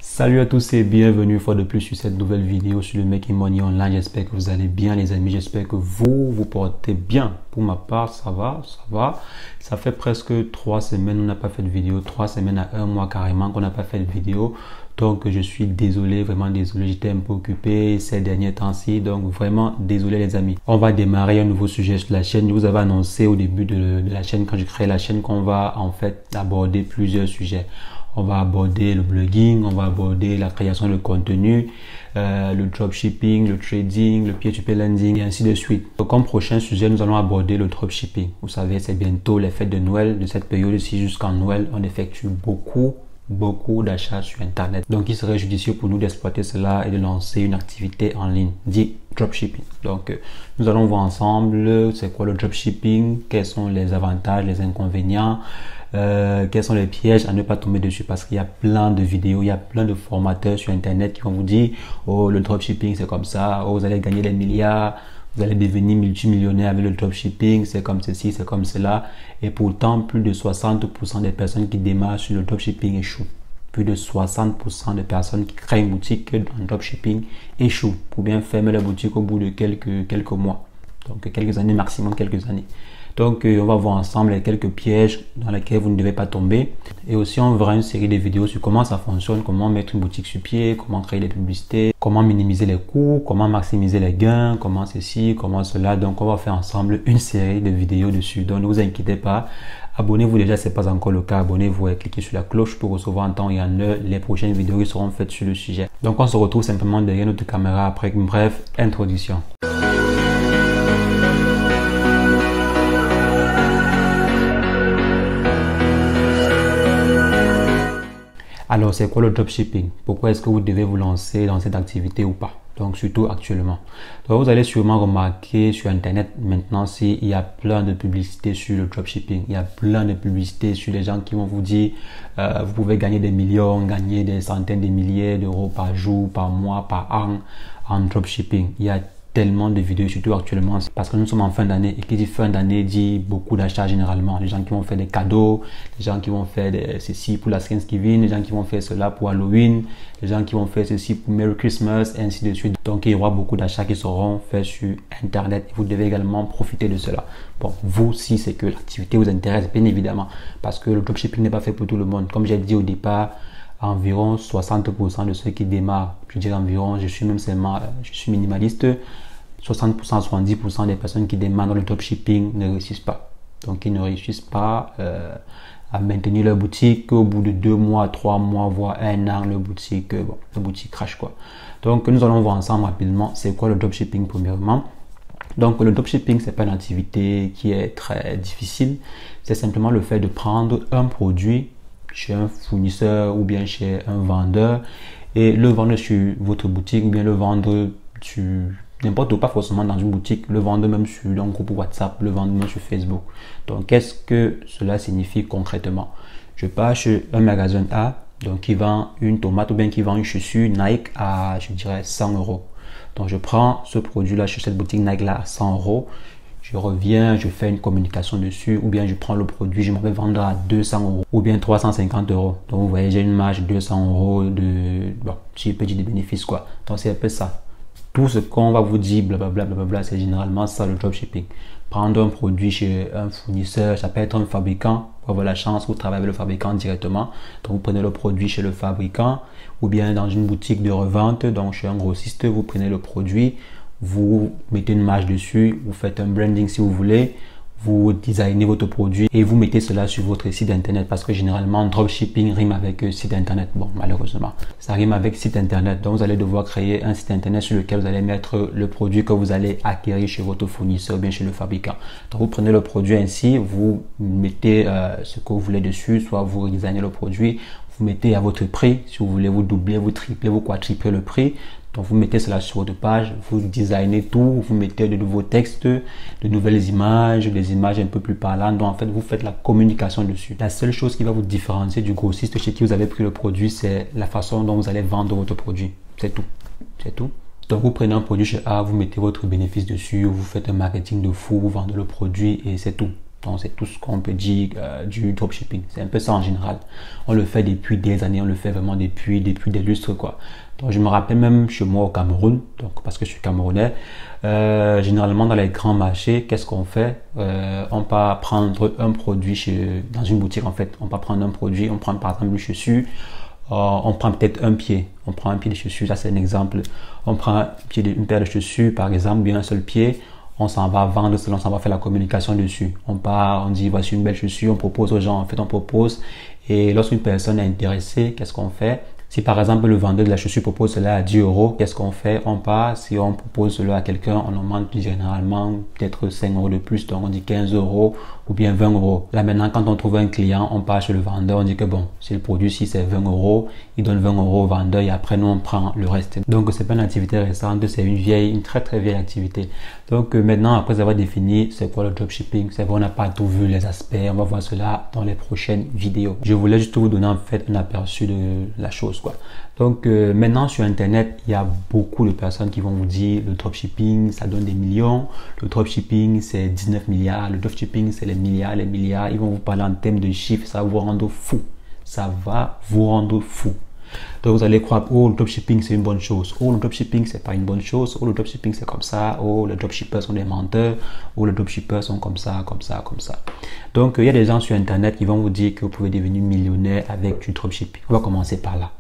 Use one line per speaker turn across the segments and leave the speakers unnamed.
Salut à tous et bienvenue une fois de plus sur cette nouvelle vidéo sur le Making Money Online. J'espère que vous allez bien les amis, j'espère que vous portez bien. Pour ma part, ça va. Ça fait presque 3 semaines qu'on n'a pas fait de vidéo, 3 semaines à 1 mois carrément qu'on n'a pas fait de vidéo. Donc je suis désolé, vraiment désolé, j'étais un peu occupé ces derniers temps-ci, donc vraiment désolé les amis. On va démarrer un nouveau sujet sur la chaîne. Je vous avais annoncé au début de la chaîne, quand je crée la chaîne, qu'on va en fait aborder plusieurs sujets. On va aborder le blogging, on va aborder la création de contenu, le dropshipping, le trading, le peer-to-peer lending et ainsi de suite. Donc, comme prochain sujet, nous allons aborder le dropshipping. Vous savez, c'est bientôt les fêtes de Noël. De cette période-ci jusqu'en Noël, on effectue beaucoup d'achats sur Internet. Donc, il serait judicieux pour nous d'exploiter cela et de lancer une activité en ligne, dit dropshipping. Donc, nous allons voir ensemble c'est quoi le dropshipping, quels sont les avantages, les inconvénients, quels sont les pièges à ne pas tomber dessus, parce qu'il y a plein de vidéos, il y a plein de formateurs sur Internet qui vont vous dire « Oh, le dropshipping, c'est comme ça. Oh, vous allez gagner des milliards. Vous allez devenir multimillionnaire avec le dropshipping. C'est comme ceci, c'est comme cela. » Et pourtant, plus de 60% des personnes qui démarrent sur le dropshipping échouent. Plus de 60% des personnes qui créent une boutique en dropshipping échouent pour bien fermer la boutique au bout de quelques mois. Donc, quelques années, maximum quelques années. Donc, on va voir ensemble les quelques pièges dans lesquels vous ne devez pas tomber. Et aussi, on verra une série de vidéos sur comment ça fonctionne, comment mettre une boutique sur pied, comment créer des publicités, comment minimiser les coûts, comment maximiser les gains, comment ceci, comment cela. Donc, on va faire ensemble une série de vidéos dessus. Donc, ne vous inquiétez pas. Abonnez-vous déjà, si ce n'est pas encore le cas. Abonnez-vous et cliquez sur la cloche pour recevoir en temps et en heure les prochaines vidéos qui seront faites sur le sujet. Donc, on se retrouve simplement derrière notre caméra après une brève introduction. Alors, c'est quoi le dropshipping? Pourquoi est-ce que vous devez vous lancer dans cette activité ou pas? Donc, surtout actuellement. Donc, vous allez sûrement remarquer sur Internet maintenant, il y a plein de publicités sur le dropshipping. Il y a plein de publicités sur les gens qui vont vous dire vous pouvez gagner des millions, gagner des centaines de milliers d'euros par jour, par mois, par an en dropshipping. Il y a tellement de vidéos, surtout actuellement, parce que nous sommes en fin d'année, et qui dit fin d'année dit beaucoup d'achats généralement. Les gens qui vont faire des cadeaux, les gens qui vont faire ceci pour la Thanksgiving, les gens qui vont faire cela pour Halloween, les gens qui vont faire ceci pour Merry Christmas, et ainsi de suite. Donc il y aura beaucoup d'achats qui seront faits sur Internet. Vous devez également profiter de cela. Bon, vous, si c'est que l'activité vous intéresse, bien évidemment, parce que le dropshipping n'est pas fait pour tout le monde. Comme j'ai dit au départ, environ 60% de ceux qui démarrent, je dirais environ, je suis minimaliste, 60% à 70% des personnes qui démarrent dans le dropshipping ne réussissent pas. Donc, ils ne réussissent pas à maintenir leur boutique. Au bout de 2 mois, 3 mois, voire 1 an, la boutique crash quoi. Donc, nous allons voir ensemble rapidement c'est quoi le dropshipping premièrement. Donc, le dropshipping, c'est pas une activité qui est très difficile. C'est simplement le fait de prendre un produit chez un fournisseur ou bien chez un vendeur et le vendre sur votre boutique ou bien le vendre sur n'importe où, pas forcément dans une boutique, le vendre même sur un groupe WhatsApp, le vendre même sur Facebook. Donc, qu'est-ce que cela signifie concrètement? Je pars chez un magasin A, donc qui vend une tomate ou bien qui vend une chaussure Nike à, je dirais, 100 euros. Donc, je prends ce produit-là chez cette boutique Nike-là à 100 euros. Je reviens, je fais une communication dessus, ou bien je prends le produit, je m'en vais vendre à 200 euros ou bien 350 euros. Donc, vous voyez, j'ai une marge de 200 euros de, bon, si je peux dire, de bénéfices, quoi. Donc, c'est un peu ça. Tout ce qu'on va vous dire, blablabla, c'est généralement ça le dropshipping. Prendre un produit chez un fournisseur, ça peut être un fabricant. Pour avoir la chance, vous travaillez avec le fabricant directement. Donc, vous prenez le produit chez le fabricant ou bien dans une boutique de revente. Donc, chez un grossiste, vous prenez le produit, vous mettez une marge dessus, vous faites un branding si vous voulez, vous designez votre produit et vous mettez cela sur votre site internet, parce que généralement dropshipping rime avec site internet. Bon, malheureusement, ça rime avec site internet. Donc, vous allez devoir créer un site internet sur lequel vous allez mettre le produit que vous allez acquérir chez votre fournisseur ou bien chez le fabricant. Donc, vous prenez le produit ainsi, vous mettez ce que vous voulez dessus, soit vous redesignez le produit, vous mettez à votre prix. Si vous voulez, vous doublez, vous triplez, vous quadruplez le prix. Donc, vous mettez cela sur votre page, vous designez tout, vous mettez de nouveaux textes, de nouvelles images, des images un peu plus parlantes. Donc, en fait, vous faites la communication dessus. La seule chose qui va vous différencier du grossiste chez qui vous avez pris le produit, c'est la façon dont vous allez vendre votre produit. C'est tout. C'est tout. Donc, vous prenez un produit chez A, vous mettez votre bénéfice dessus, vous faites un marketing de fou, vous vendez le produit et c'est tout. Donc c'est tout ce qu'on peut dire du dropshipping. C'est un peu ça en général. On le fait depuis des années, on le fait vraiment depuis des lustres quoi. Donc je me rappelle même chez moi au Cameroun, donc parce que je suis camerounais, généralement dans les grands marchés, qu'est-ce qu'on fait? On va prendre un produit dans une boutique en fait. On va prendre un produit, on prend par exemple une chaussure. On prend peut-être un pied, on prend un pied de chaussure, ça c'est un exemple. On prend une paire de chaussures par exemple, bien un seul pied, on s'en va vendre cela, on s'en va faire la communication dessus. On dit voici une belle chaussure, on propose aux gens, en fait on propose. Et lorsqu'une personne est intéressée, qu'est-ce qu'on fait? Si par exemple le vendeur de la chaussure propose cela à 10 euros, qu'est-ce qu'on fait? On part, si on propose cela à quelqu'un, on augmente généralement peut-être 5 euros de plus, donc on dit 15 euros ou bien 20 euros. Là maintenant, quand on trouve un client, on part chez le vendeur, on dit que bon, si le produit si c'est 20 euros, il donne 20 euros au vendeur et après nous on prend le reste. Donc c'est pas une activité récente, c'est une très très vieille activité. Donc maintenant, après avoir défini c'est quoi le dropshipping, c'est vrai on n'a pas tout vu les aspects, on va voir cela dans les prochaines vidéos. Je voulais juste vous donner en fait un aperçu de la chose quoi. Donc maintenant sur internet, il y a beaucoup de personnes qui vont vous dire le dropshipping ça donne des millions, le dropshipping c'est 19 milliards, le dropshipping c'est les milliards, ils vont vous parler en termes de chiffres, ça va vous rendre fou. Ça va vous rendre fou. Donc vous allez croire, oh le dropshipping c'est une bonne chose, oh le dropshipping c'est pas une bonne chose, oh le dropshipping c'est comme ça, oh les dropshippers sont des menteurs, oh les dropshippers sont comme ça, comme ça, comme ça. Donc il y a des gens sur internet qui vont vous dire que vous pouvez devenir millionnaire avec du dropshipping. On va commencer par là.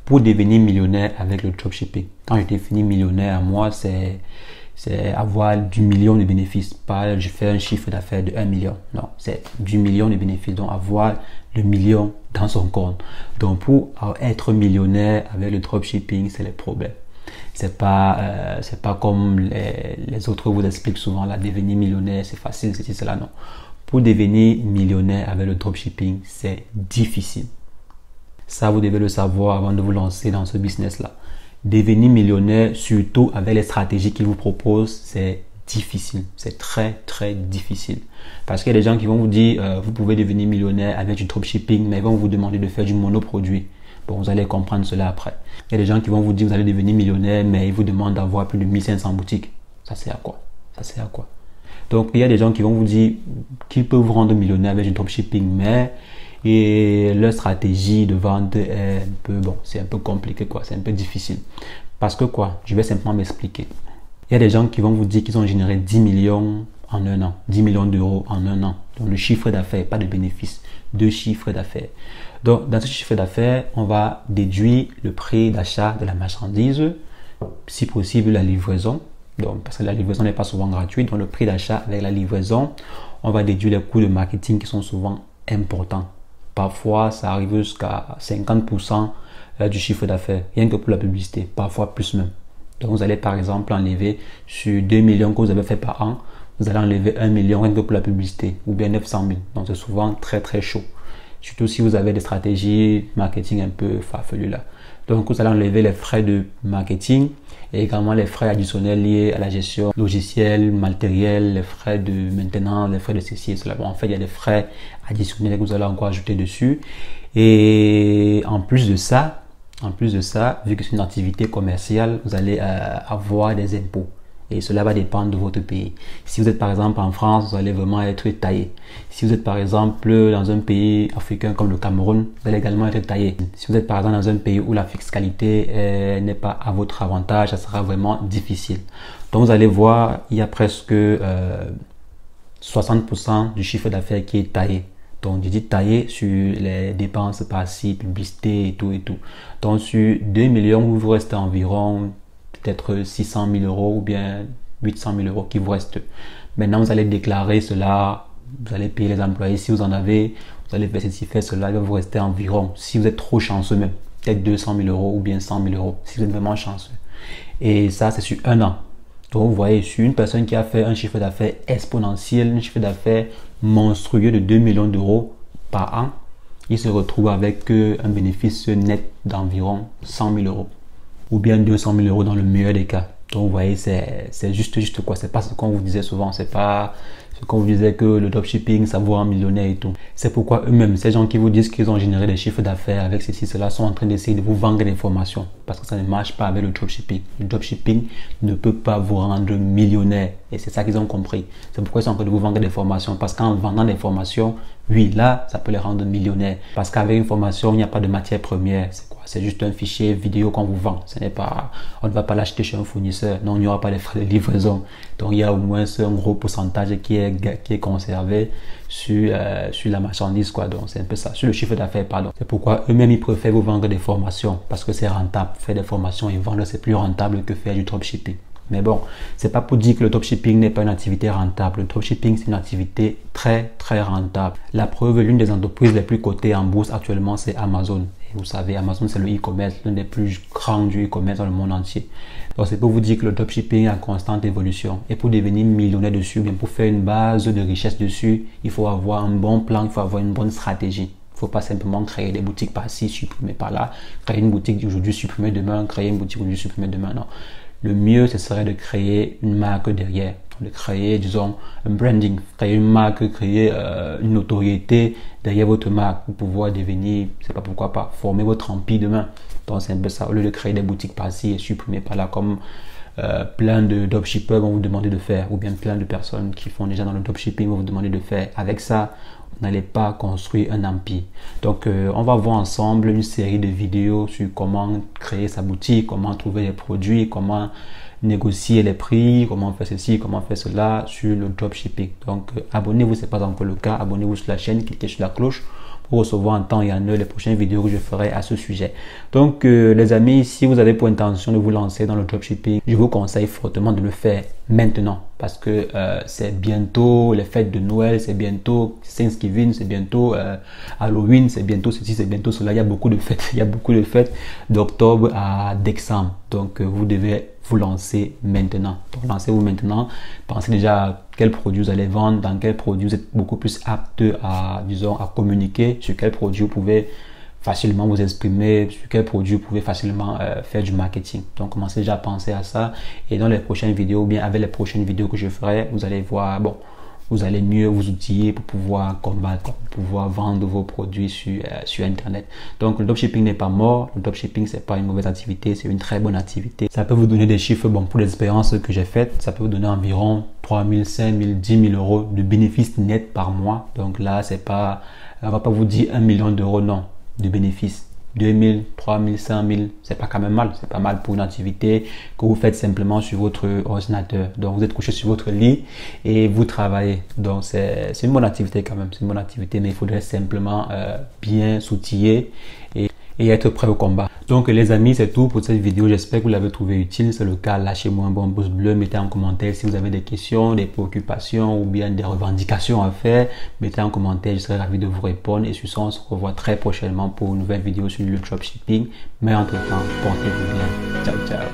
Pour devenir millionnaire avec le dropshipping, quand je définis millionnaire, moi c'est avoir du million de bénéfices, pas je fais un chiffre d'affaires de 1 million, non, c'est du million de bénéfices, donc avoir le million dans son compte. Donc pour être millionnaire avec le dropshipping, c'est le problème. C'est pas comme les autres vous expliquent souvent, là, devenir millionnaire, c'est facile, c'est cela, non. Pour devenir millionnaire avec le dropshipping, c'est difficile. Ça, vous devez le savoir avant de vous lancer dans ce business-là. Devenir millionnaire, surtout avec les stratégies qu'ils vous proposent, c'est difficile. C'est très, très difficile. Parce qu'il y a des gens qui vont vous dire, vous pouvez devenir millionnaire avec du dropshipping, mais ils vont vous demander de faire du monoproduit. Bon, vous allez comprendre cela après. Il y a des gens qui vont vous dire, vous allez devenir millionnaire, mais ils vous demandent d'avoir plus de 1500 boutiques. Ça sert à quoi? Ça sert à quoi? Donc, il y a des gens qui vont vous dire qu'ils peuvent vous rendre millionnaire avec du dropshipping, mais leur stratégie de vente est un peu, bon, c'est un peu compliqué, quoi. C'est un peu difficile. Parce que quoi? Je vais simplement m'expliquer. Il y a des gens qui vont vous dire qu'ils ont généré 10 millions en un an, 10 millions d'euros en un an. Donc, le chiffre d'affaires, pas de bénéfice, de chiffre d'affaires. Donc, dans ce chiffre d'affaires, on va déduire le prix d'achat de la marchandise, si possible la livraison. Donc, parce que la livraison n'est pas souvent gratuite, donc le prix d'achat avec la livraison, on va déduire les coûts de marketing qui sont souvent importants. Parfois, ça arrive jusqu'à 50% du chiffre d'affaires, rien que pour la publicité, parfois plus même. Donc, vous allez par exemple enlever sur 2 millions que vous avez fait par an, vous allez enlever 1 million rien que pour la publicité, ou bien 900 000. Donc, c'est souvent très très chaud. Surtout si vous avez des stratégies marketing un peu farfelues là. Donc, vous allez enlever les frais de marketing et également les frais additionnels liés à la gestion logicielle, matériel, les frais de maintenance, les frais de ceci et cela. Bon, en fait, il y a des frais additionnels que vous allez encore ajouter dessus. Et en plus de ça, vu que c'est une activité commerciale, vous allez avoir des impôts. Et cela va dépendre de votre pays. Si vous êtes par exemple en France, vous allez vraiment être taillé. Si vous êtes par exemple dans un pays africain comme le Cameroun, vous allez également être taillé. Si vous êtes par exemple dans un pays où la fiscalité n'est pas à votre avantage, ça sera vraiment difficile. Donc vous allez voir, il y a presque 60% du chiffre d'affaires qui est taillé. Donc, je dis taillé sur les dépenses par-ci, publicité et tout et tout. Donc, sur 2 millions, vous vous restez environ peut-être 600 000 euros ou bien 800 000 euros qui vous restent. Maintenant, vous allez déclarer cela, vous allez payer les employés si vous en avez, vous allez faire ceci, faire cela, il va vous rester environ, si vous êtes trop chanceux même, peut-être 200 000 euros ou bien 100 000 euros, si vous êtes vraiment chanceux. Et ça, c'est sur un an. Donc, vous voyez, sur une personne qui a fait un chiffre d'affaires exponentiel, un chiffre d'affaires monstrueux de 2 millions d'euros par an, il se retrouve avec un bénéfice net d'environ 100 000 euros ou bien 200 000 euros dans le meilleur des cas. Donc, vous voyez, c'est juste quoi. C'est pas ce qu'on vous disait souvent. C'est pas C'est qu'on vous disait que le dropshipping, ça vous rend millionnaire et tout. C'est pourquoi eux-mêmes, ces gens qui vous disent qu'ils ont généré des chiffres d'affaires avec ceci, cela, sont en train d'essayer de vous vendre des formations. Parce que ça ne marche pas avec le dropshipping. Le dropshipping ne peut pas vous rendre millionnaire. Et c'est ça qu'ils ont compris. C'est pourquoi ils sont en train de vous vendre des formations. Parce qu'en vendant des formations, oui, là, ça peut les rendre millionnaires. Parce qu'avec une formation, il n'y a pas de matière première. C'est quoi? C'est juste un fichier vidéo qu'on vous vend. Ce n'est pas, on ne va pas l'acheter chez un fournisseur. Non, il n'y aura pas les frais de livraison. Donc, il y a au moins un gros pourcentage qui est conservé sur la marchandise, quoi. Donc, c'est un peu ça. Sur le chiffre d'affaires, pardon. C'est pourquoi eux-mêmes, ils préfèrent vous vendre des formations. Parce que c'est rentable. Faire des formations et vendre, c'est plus rentable que faire du dropshipping. Mais bon, c'est pas pour dire que le dropshipping n'est pas une activité rentable. Le dropshipping, c'est une activité très, très rentable. La preuve, l'une des entreprises les plus cotées en bourse actuellement, c'est Amazon. Et vous savez, Amazon, c'est le e-commerce, l'un des plus grands du e-commerce dans le monde entier. Donc, c'est pour vous dire que le dropshipping est en constante évolution. Et pour devenir millionnaire dessus, bien pour faire une base de richesse dessus, il faut avoir un bon plan, il faut avoir une bonne stratégie. Il ne faut pas simplement créer des boutiques par-ci, supprimer par-là, créer une boutique aujourd'hui, supprimer demain, créer une boutique aujourd'hui, supprimer demain. Non. Le mieux, ce serait de créer une marque derrière, de créer, disons, un branding, créer une marque, créer une notoriété derrière votre marque pour pouvoir devenir, c'est pas pourquoi pas, former votre empire demain. Donc, c'est un peu ça, au lieu de créer des boutiques par-ci et supprimer par-là, comme plein de dropshippers vont vous demander de faire, ou bien plein de personnes qui font déjà dans le dropshipping vont vous demander de faire. Avec ça, vous n'allez pas construire un empire. Donc, on va voir ensemble une série de vidéos sur comment créer sa boutique, comment trouver les produits, comment négocier les prix, comment faire ceci, comment faire cela sur le dropshipping. Donc, abonnez-vous si ce n'est pas encore le cas. Abonnez-vous sur la chaîne, cliquez sur la cloche pour recevoir en temps et en heure les prochaines vidéos que je ferai à ce sujet. Donc, les amis, si vous avez pour intention de vous lancer dans le dropshipping, je vous conseille fortement de le faire maintenant parce que c'est bientôt les fêtes de Noël, c'est bientôt Thanksgiving, c'est bientôt Halloween, c'est bientôt ceci, c'est bientôt cela. Il y a beaucoup de fêtes, il y a beaucoup de fêtes d'octobre à décembre. Donc, vous devez vous lancer maintenant. Donc, lancez-vous maintenant. Pensez déjà à quel produit vous allez vendre, dans quel produit vous êtes beaucoup plus apte à, disons, à communiquer, sur quel produit vous pouvez facilement vous exprimer, sur quel produit vous pouvez facilement faire du marketing. Donc, commencez déjà à penser à ça. Et dans les prochaines vidéos, ou bien avec les prochaines vidéos que je ferai, vous allez voir, bon, vous allez mieux vous outiller pour pouvoir combattre, pour pouvoir vendre vos produits sur Internet. Donc, le dropshipping n'est pas mort. Le dropshipping, c'est pas une mauvaise activité, c'est une très bonne activité. Ça peut vous donner des chiffres, bon, pour l'expérience que j'ai faite, ça peut vous donner environ 3 000, 5 000, 10 000 euros de bénéfices nets par mois. Donc là, c'est pas, on va pas vous dire 1 million d'euros, non, de bénéfices. 2 000, 3 000, 5 000, c'est pas quand même mal. C'est pas mal pour une activité que vous faites simplement sur votre ordinateur. Donc, vous êtes couché sur votre lit et vous travaillez. Donc, c'est une bonne activité quand même. C'est une bonne activité, mais il faudrait simplement bien s'outiller et être prêt au combat. Donc les amis, c'est tout pour cette vidéo. J'espère que vous l'avez trouvé utile. Si c'est le cas, lâchez-moi un bon pouce bleu. Mettez en commentaire si vous avez des questions, des préoccupations ou bien des revendications à faire. Mettez en commentaire, je serai ravi de vous répondre. Et sur ça, on se revoit très prochainement pour une nouvelle vidéo sur le dropshipping. Mais entre-temps, portez-vous bien. Ciao, ciao.